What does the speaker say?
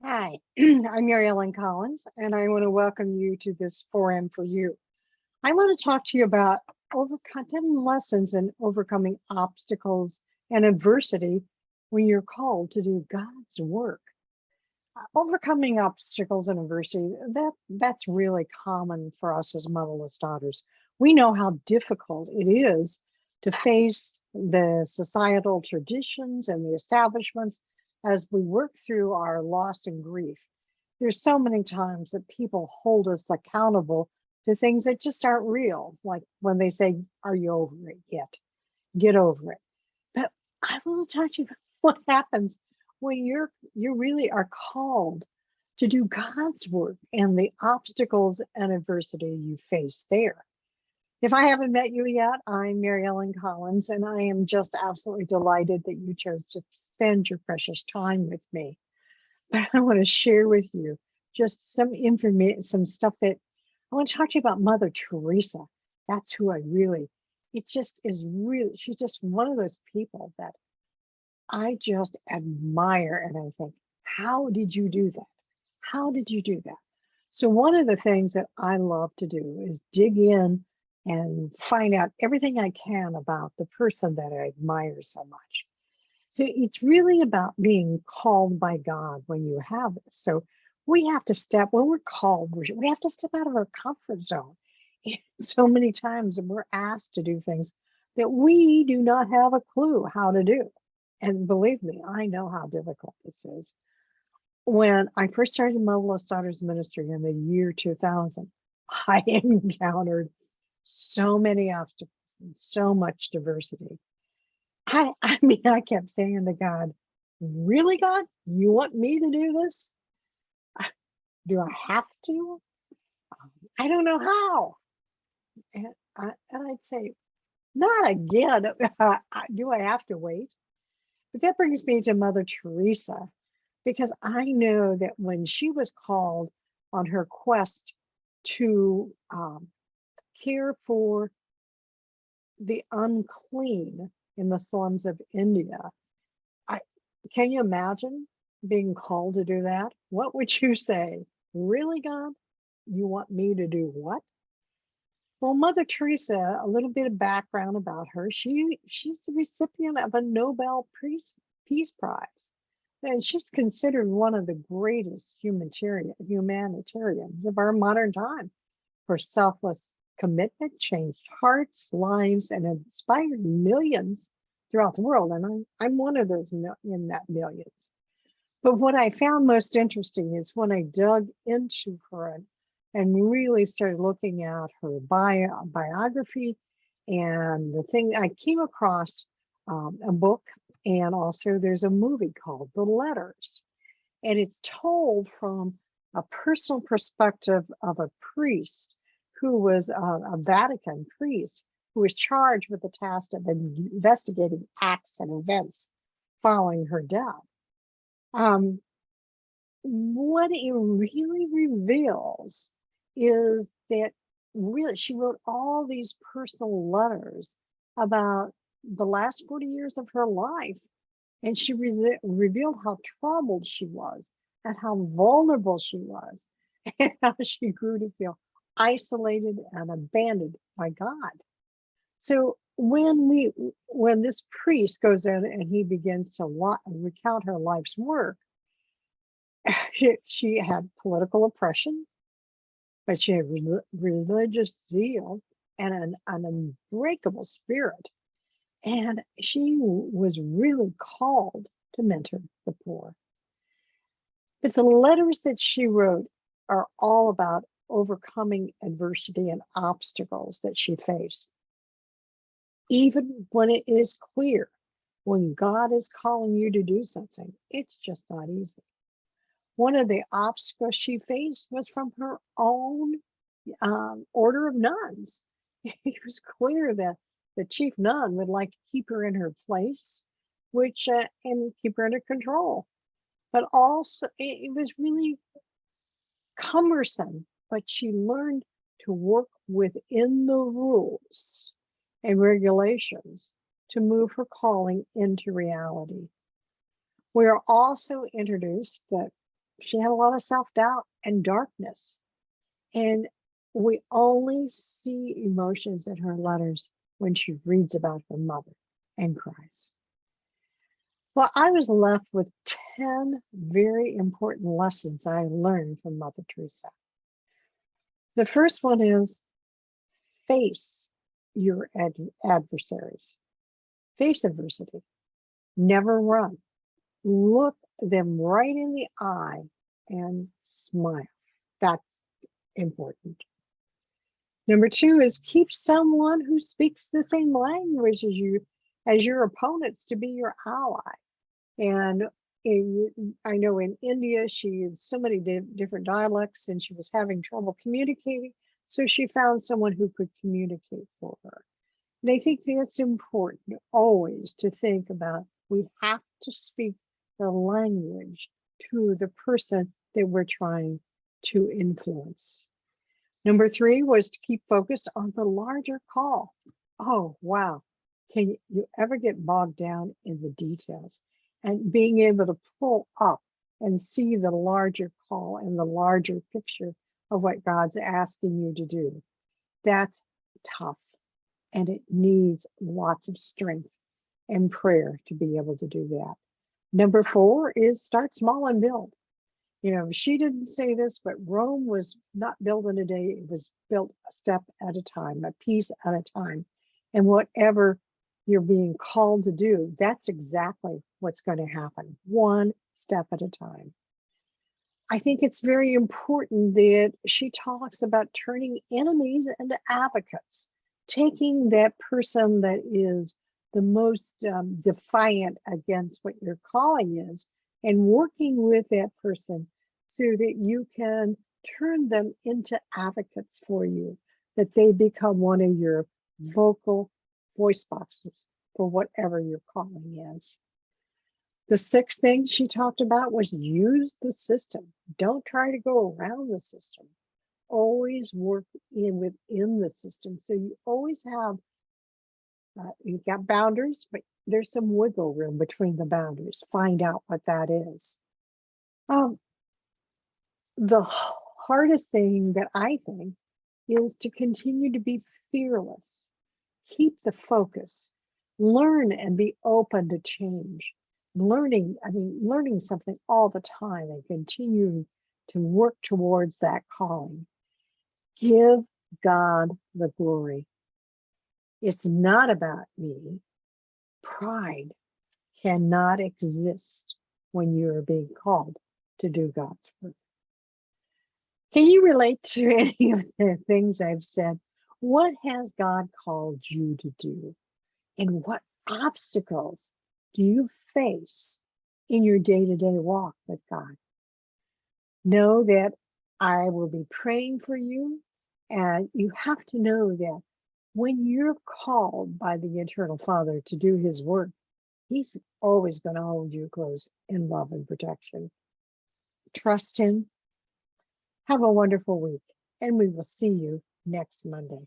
Hi, I'm Mary Ellen Collins, and I want to welcome you to this forum for you. I want to talk to you about overcoming lessons and overcoming obstacles and adversity when you're called to do God's work. Overcoming obstacles and adversity, that's really common for us as motherless daughters. We know how difficult it is to face the societal traditions and the establishments as we work through our loss and grief. There's so many times that people hold us accountable to things that just aren't real, like when they say, "Are you over it yet? Get over it." But I want to talk to you about what happens when you really are called to do God's work and the obstacles and adversity you face there. If I haven't met you yet, I'm Mary Ellen Collins, and I am just absolutely delighted that you chose to spend your precious time with me. But I want to share with you just some information, some stuff that I want to talk to you about Mother Teresa. That's who I really, it just is really, she's just one of those people that I just admire. And I think, how did you do that? How did you do that? So, one of the things that I love to do is dig in and find out everything I can about the person that I admire so much. So it's really about being called by God when you have it. So we have to step, when we're called, we have to step out of our comfort zone. So many times we're asked to do things that we do not have a clue how to do. And believe me, I know how difficult this is. When I first started Motherless Daughters Ministry in the year 2000, I encountered so many obstacles and so much diversity. I mean, I kept saying to God, "Really, God? You want me to do this? Do I have to? I don't know how." And I'd say, "Not again. Do I have to wait?" But that brings me to Mother Teresa, because I know that when she was called on her quest to care for the unclean in the slums of India, I can you imagine being called to do that? What would you say? Really, God? You want me to do what? Well, Mother Teresa, a little bit of background about her. She's the recipient of a Peace Prize. And she's considered one of the greatest humanitarians of our modern time. Her selfless commitment changed hearts, lives, and inspired millions throughout the world. And I'm one of those in that millions. But what I found most interesting is when I dug into her and really started looking at her biography, and the thing I came across a book, and also there's a movie called The Letters, and it's told from a personal perspective of a priest who was a Vatican priest who was charged with the task of investigating acts and events following her death. Um, what it really reveals is that really she wrote all these personal letters about the last 40 years of her life, and she revealed how troubled she was and how vulnerable she was and how she grew to feel isolated and abandoned by God. So when this priest goes in and he begins to recount her life's work, she had political oppression, but she had religious zeal and an unbreakable spirit. And she was really called to mentor the poor. But the letters that she wrote are all about overcoming adversity and obstacles that she faced. Even when it is clear, when God is calling you to do something, it's just not easy. One of the obstacles she faced was from her own order of nuns. It was clear that the chief nun would like to keep her in her place, which and keep her under control. But also, it was really cumbersome. But she learned to work within the rules and regulations to move her calling into reality. We are also introduced that she had a lot of self-doubt and darkness. And we only see emotions in her letters when she reads about her mother and cries. Well, I was left with 10 very important lessons I learned from Mother Teresa. The first one is face your adversaries. Face adversity. Never run. Look them right in the eye and smile. That's important. Number two is keep someone who speaks the same language as your opponents to be your ally. And I know in India, she had so many different dialects and she was having trouble communicating. So she found someone who could communicate for her. And I think that's important always to think about. We have to speak the language to the person that we're trying to influence. Number three was to keep focused on the larger call. Oh, wow. Can you ever get bogged down in the details? And being able to pull up and see the larger call and the larger picture of what God's asking you to do. That's tough. And it needs lots of strength and prayer to be able to do that. Number four is start small and build. You know, she didn't say this, but Rome was not built in a day. It was built a step at a time, a piece at a time. And whatever you're being called to do, that's exactly what's going to happen, one step at a time. I think it's very important that she talks about turning enemies into advocates, taking that person that is the most defiant against what your calling is and working with that person so that you can turn them into advocates for you, that they become one of your vocal voice boxes for whatever your calling is. The sixth thing she talked about was use the system. Don't try to go around the system. Always work within the system. So you always have, you've got boundaries, but there's some wiggle room between the boundaries. Find out what that is. The hardest thing that I think is to continue to be fearless. Keep the focus. Learn and be open to change. Learning something all the time and continue to work towards that calling. Give God the glory. It's not about me. Pride cannot exist when you are being called to do God's work. Can you relate to any of the things I've said? What has God called you to do? And what obstacles do you face in your day-to-day walk with God? Know that I will be praying for you, and you have to know that when you're called by the Eternal Father to do his work, he's always going to hold you close in love and protection. Trust him. Have a wonderful week, and we will see you next Monday.